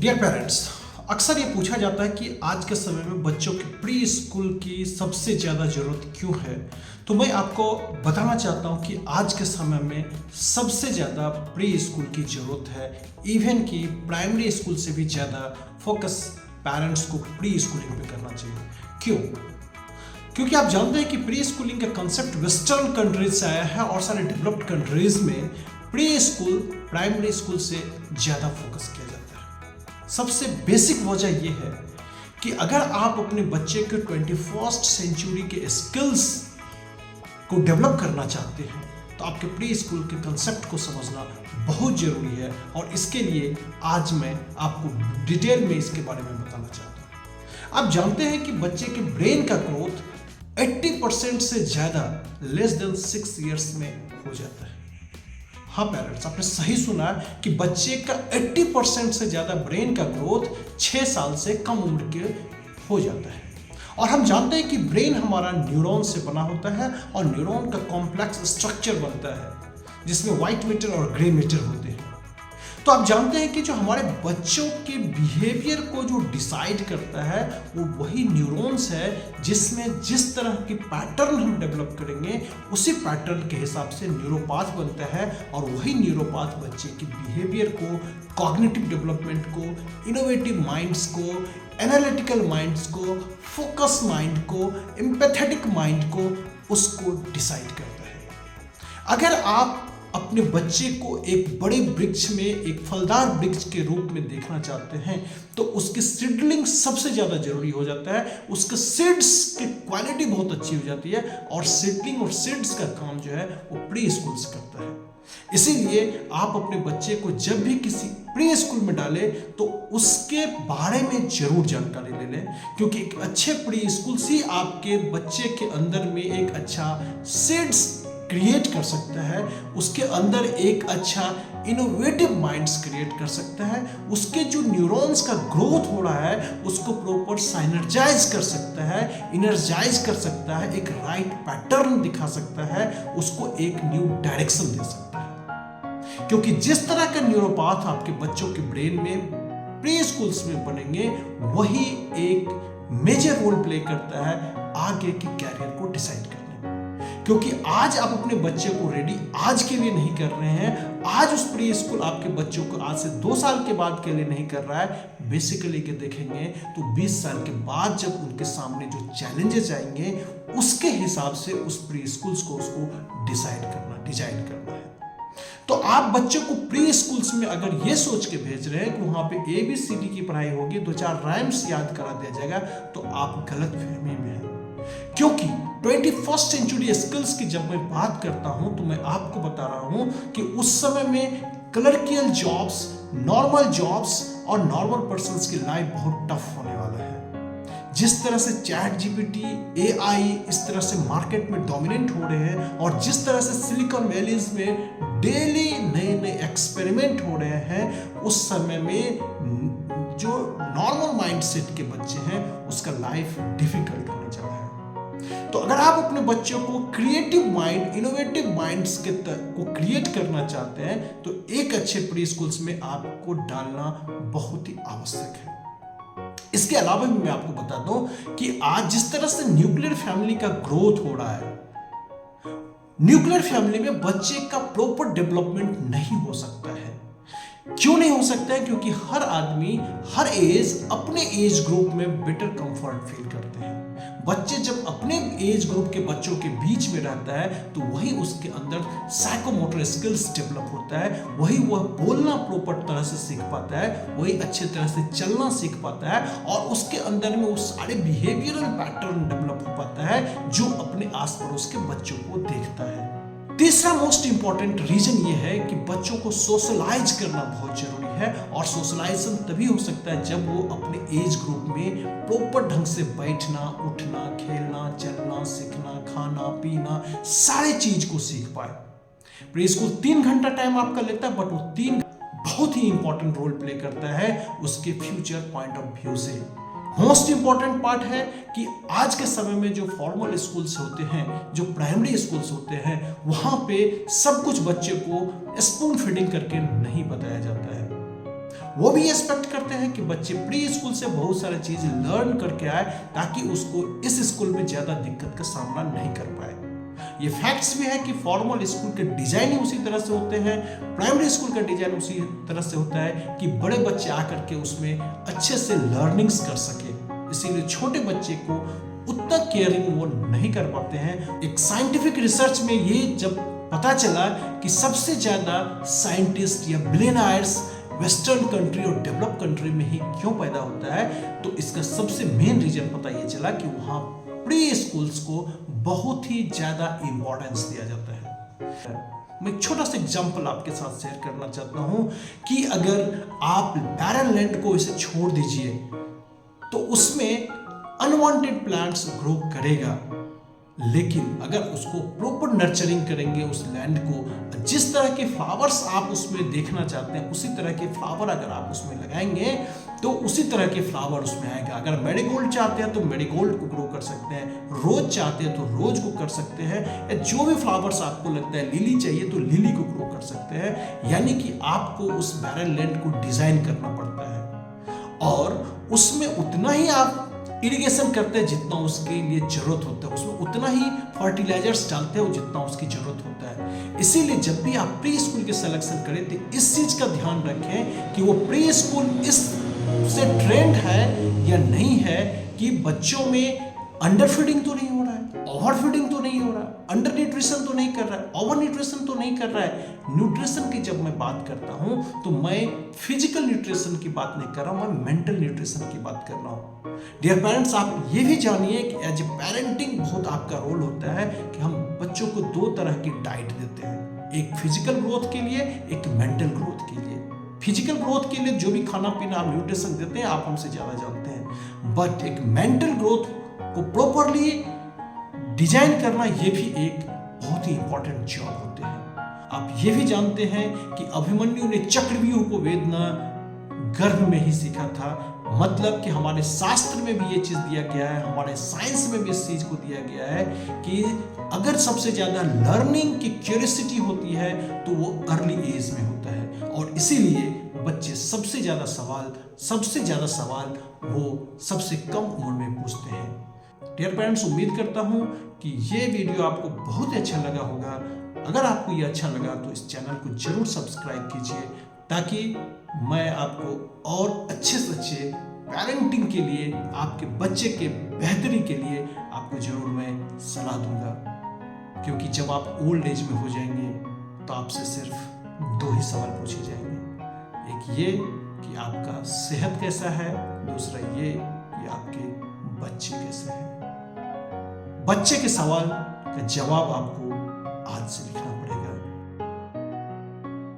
Dear parents, अक्सर ये पूछा जाता है कि आज के समय में बच्चों की प्री स्कूल की सबसे ज़्यादा ज़रूरत क्यों है। तो मैं आपको बताना चाहता हूँ कि आज के समय में सबसे ज़्यादा प्री स्कूल की ज़रूरत है। इवन कि प्राइमरी स्कूल से भी ज़्यादा फोकस पेरेंट्स को प्री स्कूलिंग पे करना चाहिए। क्यों? क्योंकि आप जानते हैं कि प्री स्कूलिंग का कंसेप्ट वेस्टर्न कंट्रीज से आया है और सारे डेवलप्ड कंट्रीज में प्री स्कूल प्राइमरी स्कूल से ज़्यादा फोकस किया जाता है। सबसे बेसिक वजह यह है कि अगर आप अपने बच्चे के 21st सेंचुरी के स्किल्स को डेवलप करना चाहते हैं तो आपके प्री स्कूल के कंसेप्ट को समझना बहुत ज़रूरी है। और इसके लिए आज मैं आपको डिटेल में इसके बारे में बताना चाहता हूँ। आप जानते हैं कि बच्चे के ब्रेन का ग्रोथ 80% से ज़्यादा लेस देन 6 इयर्स में हो जाता है। हाँ पेरेंट्स, आपने सही सुना कि बच्चे का 80% से ज़्यादा ब्रेन का ग्रोथ 6 साल से कम उम्र के हो जाता है। और हम जानते हैं कि ब्रेन हमारा न्यूरॉन से बना होता है और न्यूरॉन का कॉम्प्लेक्स स्ट्रक्चर बनता है जिसमें वाइट मैटर और ग्रे मैटर होते हैं। तो आप जानते हैं कि जो हमारे बच्चों के बिहेवियर को जो डिसाइड करता है वो वही न्यूरॉन्स है, जिसमें जिस तरह की पैटर्न हम डेवलप करेंगे उसी पैटर्न के हिसाब से न्यूरोपाथ बनता है। और वही न्यूरोपाथ बच्चे के बिहेवियर को, कॉग्निटिव डेवलपमेंट को, इनोवेटिव माइंड्स को, एनालिटिकल माइंड्स को, फोकस माइंड को, एम्पैथेटिक माइंड को, उसको डिसाइड करता है। अगर आप अपने बच्चे को एक बड़े वृक्ष में, एक फलदार वृक्ष के रूप में देखना चाहते हैं तो उसके सीडलिंग सबसे ज़्यादा जरूरी हो जाता है। उसके सीड्स की क्वालिटी बहुत अच्छी हो जाती है और सीडलिंग और सीड्स का काम जो है वो प्री स्कूल से करता है। इसीलिए आप अपने बच्चे को जब भी किसी प्री स्कूल में डालें तो उसके बारे में जरूर जानकारी ले लें, क्योंकि एक अच्छे प्री स्कूल से आपके बच्चे के अंदर में एक अच्छा सीड्स क्रिएट कर सकता है, उसके अंदर एक अच्छा इनोवेटिव माइंड्स क्रिएट कर सकता है, उसके जो न्यूरॉन्स का ग्रोथ हो रहा है उसको प्रॉपर साइनर्जाइज कर सकता है, इनर्जाइज कर सकता है, एक राइट पैटर्न दिखा सकता है, उसको एक न्यू डायरेक्शन दे सकता है। क्योंकि जिस तरह का न्यूरोपाथ आपके बच्चों के ब्रेन में प्री स्कूल्स में बनेंगे वही एक मेजर रोल प्ले करता है आगे के कैरियर को डिसाइड करने में। क्योंकि आज आप अपने बच्चे को रेडी आज के लिए नहीं कर रहे हैं, आज उस प्री स्कूल आपके बच्चों को आज से 2 साल के बाद के लिए नहीं कर रहा है। बेसिकली के देखेंगे तो 20 साल के बाद जब उनके सामने जो चैलेंजेस आएंगे उसके हिसाब से उस प्री स्कूल्स को उसको डिजाइन करना है। तो आप बच्चों को प्री स्कूल्स में अगर ये सोच के भेज रहे हैं कि वहां पे ABCD की पढ़ाई होगी, 2-4 राइम्स याद करा दिया जाएगा, तो आप गलत फहमी में हैं। क्योंकि 21st सेंचुरी स्किल्स की जब मैं बात करता हूं तो मैं आपको बता रहा हूं कि उस समय में क्लर्कियल जॉब्स, नॉर्मल जॉब्स और नॉर्मल पर्सन्स की लाइफ बहुत टफ होने वाला है। जिस तरह से चैट GPT, AI इस तरह से मार्केट में डोमिनेंट हो रहे हैं और जिस तरह से सिलिकॉन वैलीज में डेली नए नए एक्सपेरिमेंट हो रहे हैं, उस समय में जो नॉर्मल माइंडसेट के बच्चे हैं उसका लाइफ डिफिकल्ट होने जा रहा है। तो अगर आप अपने बच्चों को क्रिएटिव माइंड, इनोवेटिव माइंड्स को क्रिएट करना चाहते हैं तो एक अच्छे प्री स्कूल्स में आपको डालना बहुत ही आवश्यक है। इसके अलावा भी मैं आपको बता दूं कि आज जिस तरह से न्यूक्लियर फैमिली का ग्रोथ हो रहा है, न्यूक्लियर फैमिली में बच्चे का प्रॉपर डेवलपमेंट नहीं हो सकता है। क्यों नहीं हो सकता है? क्योंकि हर आदमी हर एज अपने एज ग्रुप में बेटर कंफर्ट फील करते हैं। बच्चे जब अपने एज ग्रुप के बच्चों के बीच में रहता है तो वही उसके अंदर साइकोमोटर स्किल्स डेवलप होता है, वही वह बोलना प्रॉपर तरह से सीख पाता है, वही अच्छे तरह से चलना सीख पाता है और उसके अंदर में वो सारे बिहेवियरल पैटर्न डेवलप हो पाता है जो अपने आस पड़ोस के बच्चों को देखता है। तीसरा मोस्ट इंपॉर्टेंट रीजन ये है कि बच्चों को सोशलाइज करना बहुत जरूरी है और सोशलाइजेशन तभी हो सकता है जब वो अपने एज ग्रुप में प्रॉपर ढंग से बैठना, उठना, खेलना, चलना, सीखना, खाना, पीना, सारे चीज को सीख पाए। प्री स्कूल 3 घंटा टाइम आपका लेता है, बट वो 3 बहुत ही इंपॉर्टेंट रोल प्ले करता है उसके फ्यूचर पॉइंट ऑफ व्यू से। मोस्ट इंपॉर्टेंट पार्ट है कि आज के समय में जो फॉर्मल स्कूल्स होते हैं, जो प्राइमरी स्कूल्स होते हैं, वहां पे सब कुछ बच्चे को स्पून फीडिंग करके नहीं बताया जाता है। वो भी एक्सपेक्ट करते हैं कि बच्चे प्री स्कूल से बहुत सारी चीज लर्न करके आए ताकि उसको इस स्कूल में ज्यादा दिक्कत का सामना नहीं कर पाए। ये फैक्ट्स भी है कि फॉर्मल स्कूल के डिजाइन ही उसी तरह से होते हैं, प्राइमरी स्कूल का डिजाइन उसी तरह से होता है कि बड़े बच्चे आकर के उसमें अच्छे से लर्निंग्स कर सके। इसीलिए छोटे बच्चे को उतना केयरिंग वो नहीं कर पाते हैं। एक साइंटिफिक रिसर्च में ये जब पता चला कि सबसे ज्यादा साइंटिस्ट या बिलियनर्स वेस्टर्न कंट्री और डेवलप कंट्री में ही क्यों पैदा होता है, तो इसका सबसे मेन रीजन पता ये चला कि वहां प्री स्कूल्स को बहुत ही ज्यादा इंपॉर्टेंस दिया जाता है। मैं एक छोटा सा एग्जांपल आपके साथ शेयर करना चाहता हूं कि अगर आप बैरन लैंड को इसे छोड़ दीजिए तो उसमें अनवांटेड प्लांट्स ग्रो करेगा, लेकिन अगर उसको प्रॉपर नर्चरिंग करेंगे उस लैंड को, जिस तरह के फ्लावर्स आप उसमें देखना चाहते हैं उसी तरह के फ्लावर अगर आप उसमें लगाएंगे तो उसी तरह के फ्लावर उसमें आएगा। अगर मैरीगोल्ड चाहते हैं तो मैरीगोल्ड को ग्रो कर सकते हैं, रोज चाहते हैं तो रोज को कर सकते हैं, या जो भी फ्लावर्स आपको लगता है, लिली चाहिए तो लिली को ग्रो कर सकते हैं। यानी कि आपको उस बैरन लैंड को डिजाइन करना पड़ता है और उसमें उतना ही आप इरिगेशन करते हैं जितना उसके लिए जरूरत होता है, उसमें उतना ही फर्टिलाइजर्स डालते हैं जितना उसकी जरूरत होता है। इसीलिए जब भी आप प्री स्कूल के सिलेक्शन करें तो इस चीज का ध्यान रखें कि वो प्री स्कूल इस से ट्रेंड है या नहीं है कि बच्चों में अंडर फीडिंग तो नहीं हो रहा है, ओवर फीडिंग तो नहीं हो रहा है, अंडर न्यूट्रिशन तो नहीं कर रहा है, ओवर न्यूट्रिशन तो नहीं कर रहा है। न्यूट्रिशन की जब मैं बात करता हूं तो मैं फिजिकल न्यूट्रिशन की बात नहीं कर रहा हूं, मैं मेंटल न्यूट्रिशन की बात कर रहा हूं। डियर पेरेंट्स, आप ये भी जानिए कि एज ए पेरेंटिंग बहुत आपका रोल होता है कि हम बच्चों को दो तरह की डाइट देते हैं, एक फिजिकल ग्रोथ के लिए, एक मेंटल ग्रोथ के लिए। फिजिकल ग्रोथ के लिए जो भी खाना पीना आप न्यूट्रिशन देते हैं आप हमसे ज्यादा जानते हैं, बट एक मेंटल ग्रोथ को प्रॉपरली डिजाइन करना ये भी एक बहुत ही इंपॉर्टेंट जॉब होते हैं। आप ये भी जानते हैं कि अभिमन्यु ने चक्रव्यूह को वेदना गर्भ में ही सीखा था, मतलब कि हमारे शास्त्र में भी ये चीज दिया गया है, हमारे साइंस में भी इस चीज को दिया गया है कि अगर सबसे ज्यादा लर्निंग की क्यूरियोसिटी होती है तो वो अर्ली एज में होता है, और इसीलिए बच्चे सबसे ज्यादा सवाल वो सबसे कम उम्र में पूछते हैं। डियर पेरेंट्स, उम्मीद करता हूं कि ये वीडियो आपको बहुत ही अच्छा लगा होगा। अगर आपको ये अच्छा लगा तो इस चैनल को जरूर सब्सक्राइब कीजिए ताकि मैं आपको और अच्छे से अच्छे पेरेंटिंग के लिए, आपके बच्चे के बेहतरी के लिए आपको जरूर मैं सलाह दूंगा। क्योंकि जब आप ओल्ड एज में हो जाएंगे तो आपसे सिर्फ दो ही सवाल पूछे जाएंगे, एक ये कि आपका सेहत कैसा है, दूसरा ये कि आपके बच्चे कैसे हैं। बच्चे के सवाल का जवाब आपको आज से लिखना